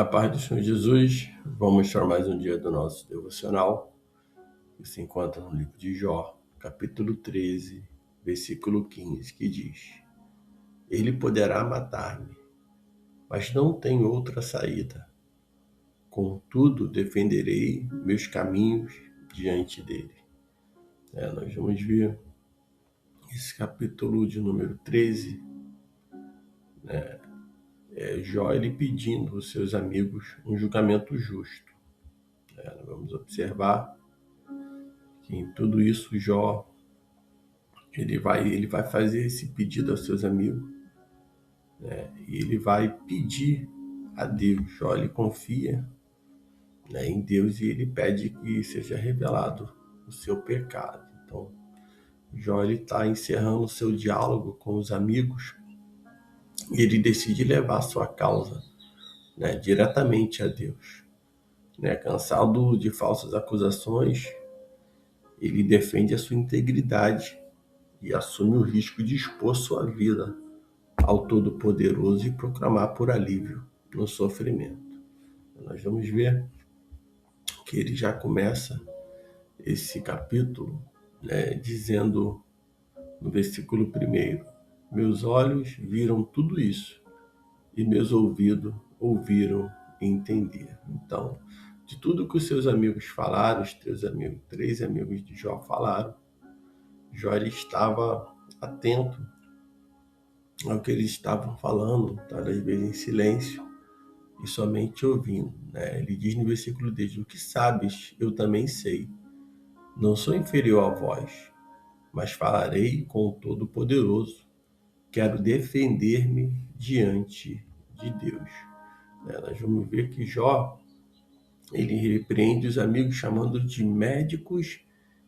A paz do Senhor Jesus, vamos mostrar mais um dia do nosso devocional, que se encontra no livro de Jó, capítulo 13, versículo 15, que diz: Ele poderá matar-me, mas não tem outra saída. Contudo, defenderei meus caminhos diante dele. Nós vamos ver esse capítulo de número 13, Jó ele pedindo aos seus amigos um julgamento justo. Nós vamos observar que em tudo isso Jó ele vai fazer esse pedido aos seus amigos, e ele vai pedir a Deus. Jó ele confia, em Deus e ele pede que seja revelado o seu pecado. Então Jó ele está encerrando o seu diálogo com os amigos e ele decide levar a sua causa, diretamente a Deus. Cansado de falsas acusações, ele defende a sua integridade e assume o risco de expor sua vida ao Todo-Poderoso e proclamar por alívio no sofrimento. Nós vamos ver que ele já começa esse capítulo, dizendo no versículo 1: Meus olhos viram tudo isso e meus ouvidos ouviram e entenderam. Então, de tudo que os seus amigos falaram, os três amigos de Jó falaram, Jó ele estava atento ao que eles estavam falando, às vezes em silêncio e somente ouvindo. Ele diz no versículo 10: O que sabes, eu também sei. Não sou inferior a vós, mas falarei com o Todo-Poderoso. Quero defender-me diante de Deus. Nós vamos ver que Jó, ele repreende os amigos chamando de médicos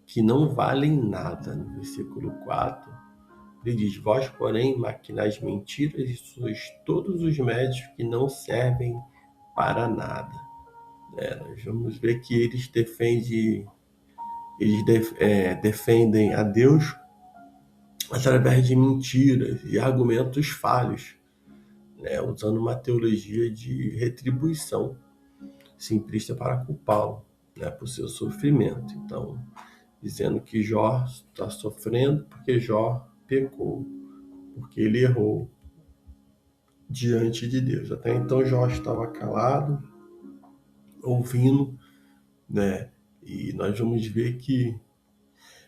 que não valem nada. No versículo 4, ele diz: Vós, porém, maquinais mentiras e sois todos os médicos que não servem para nada. Nós vamos ver que eles defendem a Deus através de mentiras e argumentos falhos, usando uma teologia de retribuição simplista para culpá-lo, por seu sofrimento. Então, dizendo que Jó está sofrendo porque Jó pecou, porque ele errou diante de Deus. Até então Jó estava calado, ouvindo, e nós vamos ver que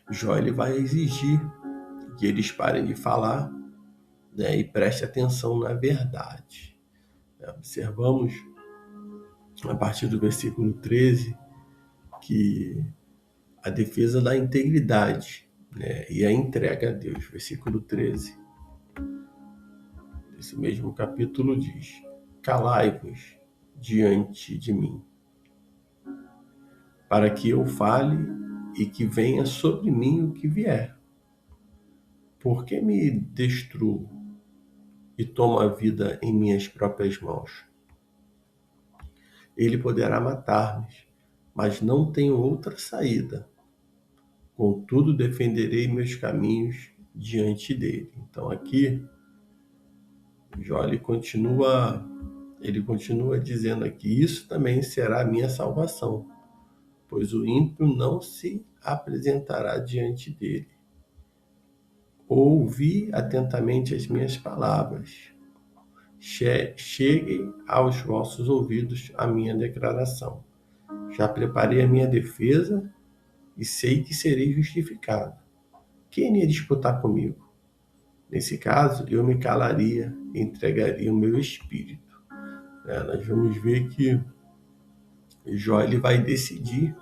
Jó ele vai exigir que eles parem de falar, e prestem atenção na verdade. Observamos a partir do versículo 13 que a defesa da integridade, e a entrega a Deus. Versículo 13 desse mesmo capítulo diz: Calai-vos diante de mim, para que eu fale e que venha sobre mim o que vier. Por que me destruo e tomo a vida em minhas próprias mãos? Ele poderá matar-me, mas não tenho outra saída. Contudo, defenderei meus caminhos diante dele. Então aqui, Jó ele continua dizendo aqui: isso também será a minha salvação, pois o ímpio não se apresentará diante dele. Ouvi atentamente as minhas palavras. Chegue aos vossos ouvidos a minha declaração. Já preparei a minha defesa e sei que serei justificado. Quem iria disputar comigo? Nesse caso, eu me calaria e entregaria o meu espírito. Nós vamos ver que Jó ele vai decidir,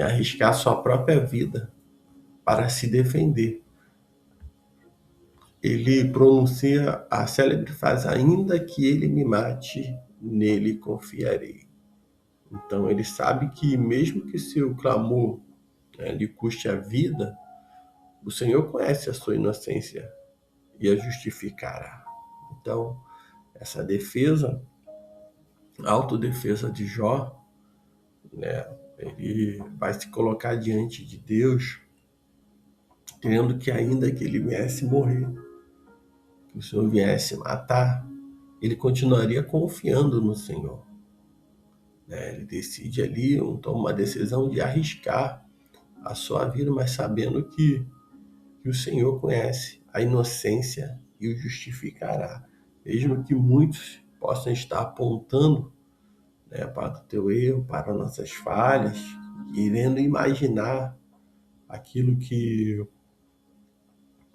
arriscar sua própria vida para se defender. Ele pronuncia a célebre frase: ainda que ele me mate, nele confiarei. Então ele sabe que mesmo que seu clamor, lhe custe a vida, o Senhor conhece a sua inocência e a justificará. Então, essa defesa, a autodefesa de Jó, ele vai se colocar diante de Deus, crendo que ainda que ele viesse morrer, que o Senhor viesse matar, ele continuaria confiando no Senhor. né? Ele decide ali, toma uma decisão de arriscar a sua vida, mas sabendo que o Senhor conhece a inocência e o justificará. Mesmo que muitos possam estar apontando, né, para o teu erro, para nossas falhas, querendo imaginar aquilo que,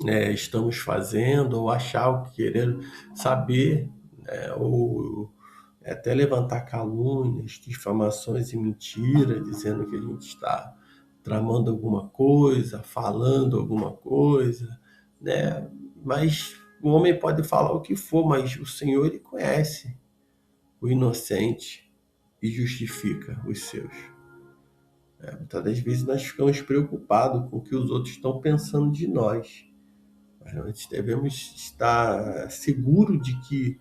né, estamos fazendo, ou achar o que querendo saber, né, ou até levantar calúnias, difamações e mentiras, dizendo que a gente está tramando alguma coisa, falando alguma coisa, né? Mas o homem pode falar o que for, mas o Senhor, ele conhece o inocente e justifica os seus. Muitas das vezes nós ficamos preocupados com o que os outros estão pensando de nós, mas nós devemos estar seguros de que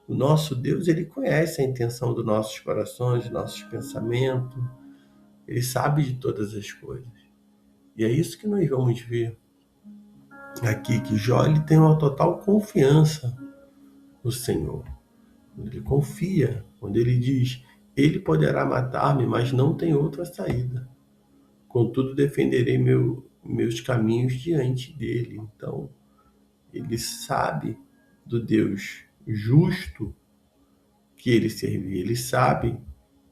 o nosso Deus, ele conhece a intenção dos nossos corações, dos nossos pensamentos, ele sabe de todas as coisas. E é isso que nós vamos ver aqui, que Jó, ele tem uma total confiança no Senhor. Ele confia, quando ele diz, ele poderá matar-me, mas não tem outra saída. Contudo, defenderei meus caminhos diante dele. Então, ele sabe do Deus justo que ele servia. Ele sabe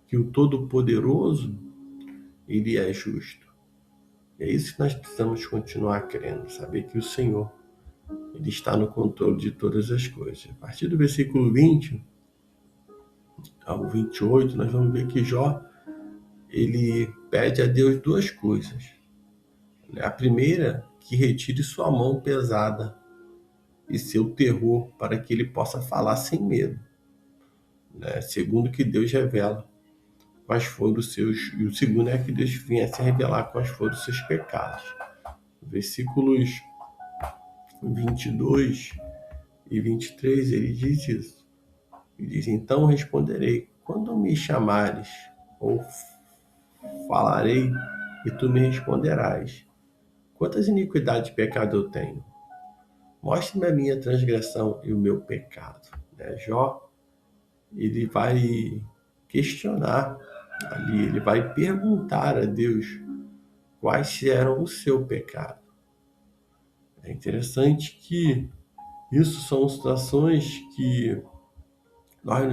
que o Todo-Poderoso, ele é justo. É isso que nós precisamos continuar crendo, saber que o Senhor, ele está no controle de todas as coisas. A partir do versículo 20 ao 28, nós vamos ver que Jó, ele pede a Deus duas coisas. A primeira, que retire sua mão pesada e seu terror para que ele possa falar sem medo. Segundo, que Deus revela quais foram os seus... E o segundo é que Deus venha se revelar quais foram os seus pecados. Versículos 22 e 23, ele diz isso. Ele diz, então responderei, quando me chamares, ou falarei, e tu me responderás. Quantas iniquidades e pecado eu tenho? Mostre-me a minha transgressão e o meu pecado. Jó, ele vai questionar ali, ele vai perguntar a Deus quais eram o seu pecado. É interessante que isso são situações que nós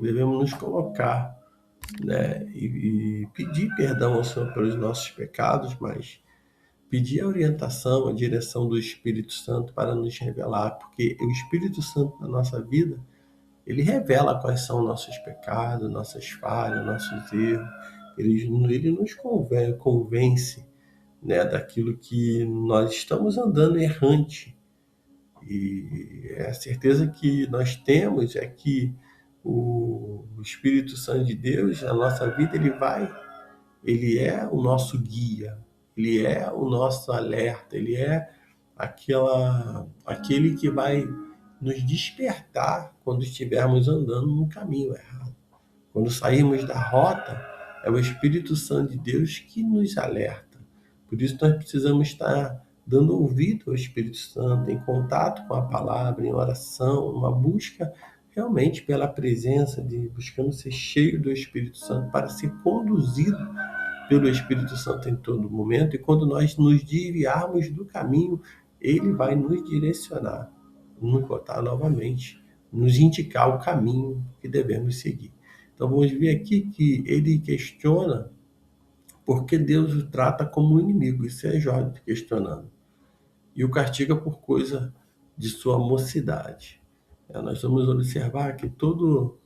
devemos nos colocar, né? E pedir perdão ao Senhor pelos nossos pecados, mas pedir a orientação, a direção do Espírito Santo para nos revelar, porque o Espírito Santo na nossa vida, ele revela quais são nossos pecados, nossas falhas, nossos erros. Ele nos convence, né, daquilo que nós estamos andando errante. E a certeza que nós temos é que o Espírito Santo de Deus, na nossa vida, ele é o nosso guia, ele é o nosso alerta, ele é aquele que vai nos despertar quando estivermos andando no caminho errado. Quando sairmos da rota, é o Espírito Santo de Deus que nos alerta. Por isso nós precisamos estar dando ouvido ao Espírito Santo, em contato com a palavra, em oração, uma busca realmente pela presença, buscando ser cheio do Espírito Santo para ser conduzido pelo Espírito Santo em todo momento. E quando nós nos desviarmos do caminho, ele vai nos direcionar, nos botar novamente, nos indicar o caminho que devemos seguir. Então vamos ver aqui que ele questiona porque Deus o trata como um inimigo. Isso é Jó questionando. E o castiga por coisa de sua mocidade. Nós vamos observar que todo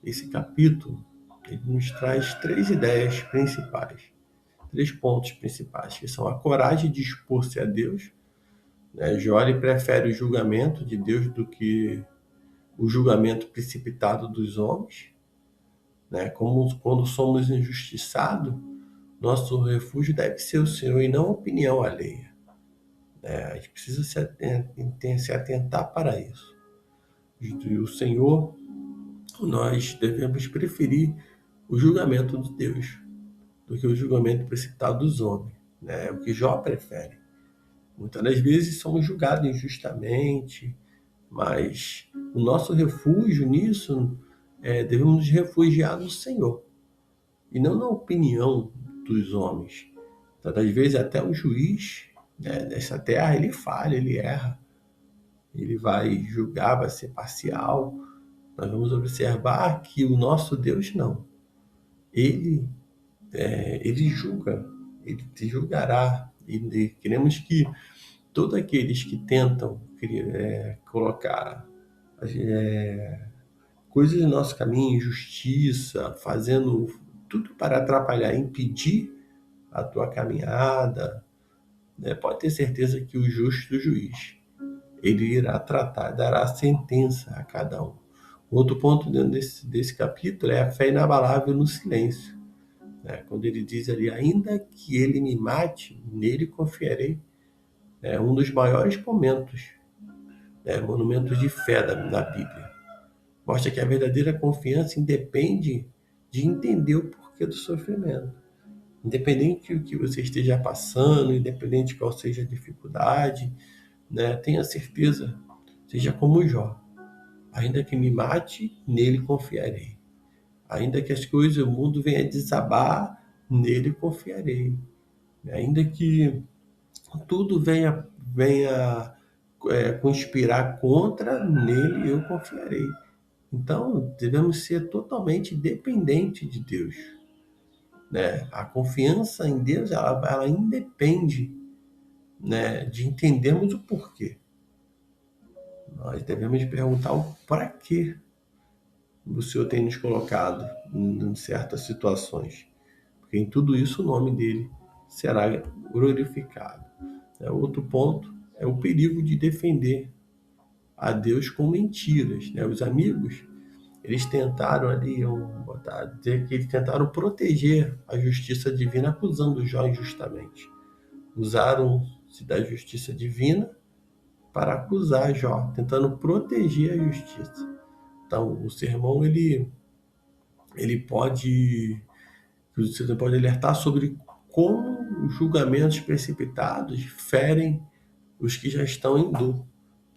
esse capítulo ele nos traz três ideias principais, três pontos principais, que são a coragem de expor-se a Deus. Jó ele prefere o julgamento de Deus do que o julgamento precipitado dos homens. Como quando somos injustiçados, nosso refúgio deve ser o Senhor e não a opinião alheia. A gente precisa se atentar para isso. E o Senhor, nós devemos preferir o julgamento de Deus do que o julgamento precipitado dos homens. É o que Jó prefere. Muitas das vezes somos julgados injustamente, mas o nosso refúgio nisso, devemos nos refugiar no Senhor. e não na opinião dos homens. Então, às vezes, até o juiz, né, dessa terra, ele falha, ele erra, ele vai julgar, vai ser parcial. Nós vamos observar que o nosso Deus não. Ele, ele julga, ele te julgará. E queremos que todos aqueles que tentam colocar coisas no nosso caminho, injustiça, fazendo tudo para atrapalhar, impedir a tua caminhada, né? Pode ter certeza que o justo juiz, ele irá tratar, dará sentença a cada um. Outro ponto dentro desse capítulo é a fé inabalável no silêncio, né? Quando ele diz ali, ainda que ele me mate, nele confiarei. É um dos maiores momentos, monumentos de fé da Bíblia. Mostra que a verdadeira confiança independe de entender o porquê do sofrimento. Independente do que você esteja passando, independente de qual seja a dificuldade, né, tenha certeza, seja como Jó. Ainda que me mate, nele confiarei. Ainda que as coisas, o mundo venha desabar, nele confiarei. Ainda que tudo venha conspirar contra, nele eu confiarei. Então, devemos ser totalmente dependentes de Deus, né? A confiança em Deus, ela independe, né, de entendermos o porquê. Nós devemos perguntar o para quê o Senhor tem nos colocado em certas situações. Porque em tudo isso o nome dele será glorificado. Outro ponto é o perigo de defender a Deus com mentiras, né? Os amigos, eles tentaram ali, dizer que eles tentaram proteger a justiça divina acusando Jó injustamente. Usaram-se da justiça divina para acusar Jó, tentando proteger a justiça. Então, o sermão você pode alertar sobre como os julgamentos precipitados ferem os que já estão em dor,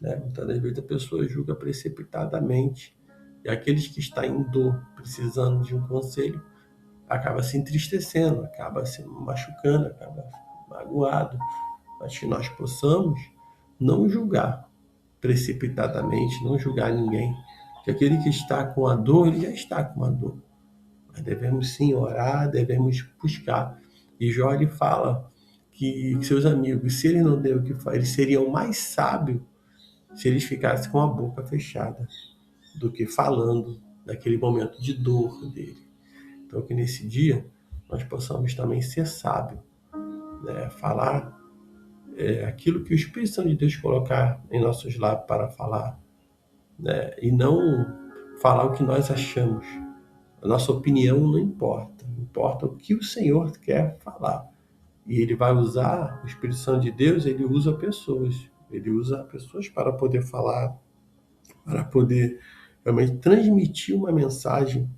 né? Muitas das vezes a pessoa julga precipitadamente e aqueles que estão em dor, precisando de um conselho, acaba se entristecendo, acaba se machucando, acaba magoado. Mas que nós possamos não julgar precipitadamente, não julgar ninguém. Que aquele que está com a dor, ele já está com a dor. Mas devemos sim orar, devemos buscar. E Jó ele fala que seus amigos, se ele não deu o que faz, eles seriam mais sábios se eles ficassem com a boca fechada do que falando naquele momento de dor dele. Então que nesse dia nós possamos também ser sábios, né? Falar aquilo que o Espírito Santo de Deus colocar em nossos lábios para falar, né? E não falar o que nós achamos. A nossa opinião não importa, importa o que o Senhor quer falar. E ele vai usar, o Espírito Santo de Deus, ele usa pessoas. Ele usa pessoas para poder falar, para poder realmente transmitir uma mensagem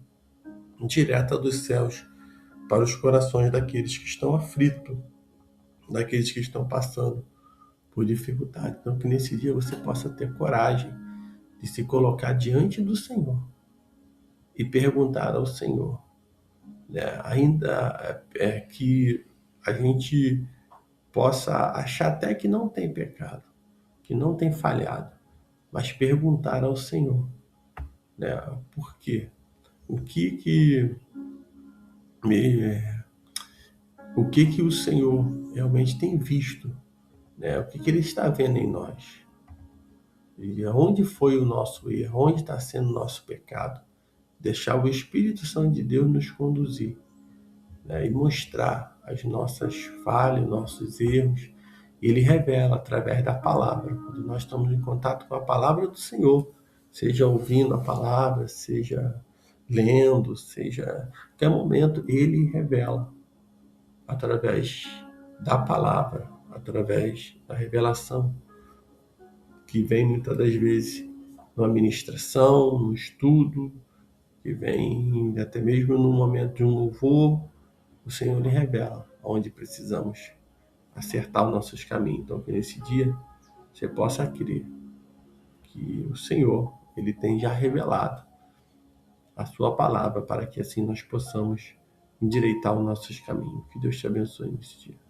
direta dos céus para os corações daqueles que estão aflitos, daqueles que estão passando por dificuldade. Então, que nesse dia você possa ter coragem de se colocar diante do Senhor e perguntar ao Senhor, né? Ainda que a gente possa achar até que não tem pecado, que não tem falhado, mas perguntar ao Senhor, né? Por quê? O que que me, o que que o Senhor realmente tem visto, né? O que que Ele está vendo em nós? E onde foi o nosso erro? Onde está sendo o nosso pecado? Deixar o Espírito Santo de Deus nos conduzir, né? E mostrar as nossas falhas, nossos erros. Ele revela através da palavra. Quando nós estamos em contato com a palavra do Senhor, seja ouvindo a palavra, seja lendo, seja em qualquer momento, ele revela através da palavra, através da revelação, que vem muitas das vezes numa ministração, no estudo, que vem até mesmo no momento de um louvor. O Senhor lhe revela onde precisamos acertar os nossos caminhos. Então, que nesse dia você possa crer que o Senhor, Ele tem já revelado a sua palavra para que assim nós possamos endireitar os nossos caminhos. Que Deus te abençoe nesse dia.